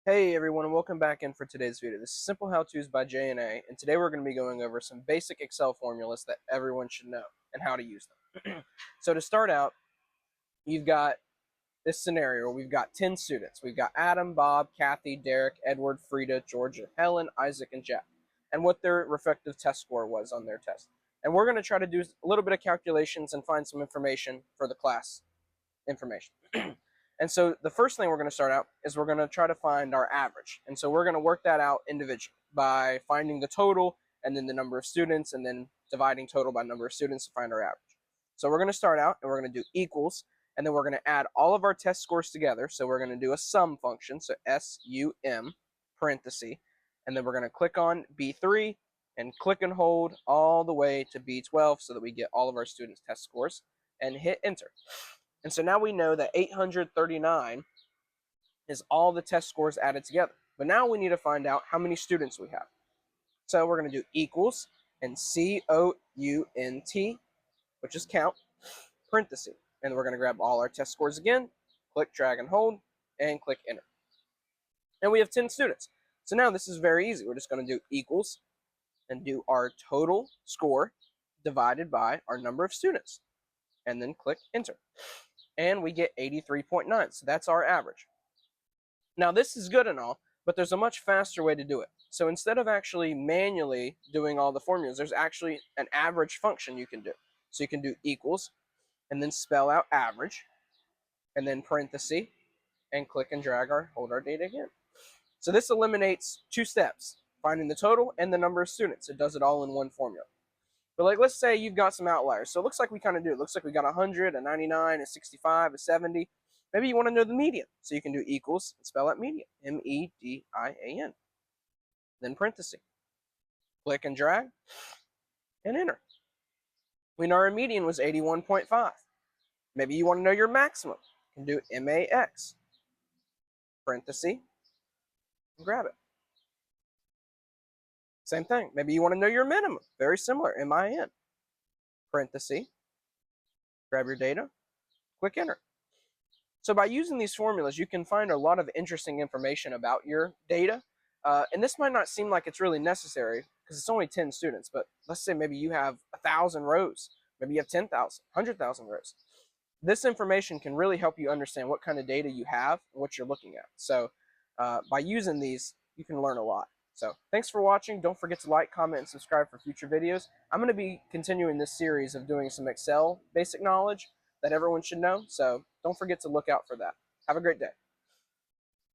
Hey everyone, and welcome back in for today's video. This is Simple How To's by J&A, and today we're going to be going over some basic Excel formulas that everyone should know and how to use them. So to start out, you've got this scenario where we've got 10 students. We've got Adam, Bob, Kathy, Derek, Edward, Frida, Georgia, Helen, Isaac, and Jack, and what their respective test score was on their test. And we're going to try to do a little bit of calculations and find some information for the class information. And so the first thing we're going to start out is we're going to try to find our average. And so we're going to work that out individually by finding the total and then the number of students and then dividing total by number of students to find our average. So we're going to start out and we're going to do equals, and then we're going to add all of our test scores together. So we're going to do a sum function, so SUM, parenthesis, and then we're going to click on B3 and click and hold all the way to B12 so that we get all of our students' test scores and hit enter. And so now we know that 839 is all the test scores added together. But now we need to find out how many students we have. So we're going to do equals and COUNT, which is count, parenthesis. And we're going to grab all our test scores again, click, drag, and hold, and click enter. And we have 10 students. So now this is very easy. We're just going to do equals and do our total score divided by our number of students. And then click enter. And we get 83.9. So that's our average. Now this is good and all, but there's a much faster way to do it. So instead of actually manually doing all the formulas, there's actually an average function you can do. So you can do equals and then spell out average and then parenthesis and click and drag or hold our data again. So this eliminates two steps, finding the total and the number of students. It does it all in one formula. But like, let's say you've got some outliers. So it looks like we kind of do. It looks like we got 100, a 99, a 65, a 70. Maybe you want to know the median. So you can do equals and spell out median, MEDIAN. Then parenthesis. Click and drag and enter. We know our median was 81.5. Maybe you want to know your maximum. You can do MAX, parenthesis, and grab it. Same thing. Maybe you want to know your minimum. Very similar, MIN, parenthesis, grab your data, click enter. So by using these formulas, you can find a lot of interesting information about your data. And this might not seem like it's really necessary because it's only 10 students, but let's say maybe you have 1,000 rows. Maybe you have 10,000, 100,000 rows. This information can really help you understand what kind of data you have and what you're looking at. So by using these, you can learn a lot. So thanks for watching. Don't forget to like, comment, and subscribe for future videos. I'm going to be continuing this series of doing some Excel basic knowledge that everyone should know. So don't forget to look out for that. Have a great day.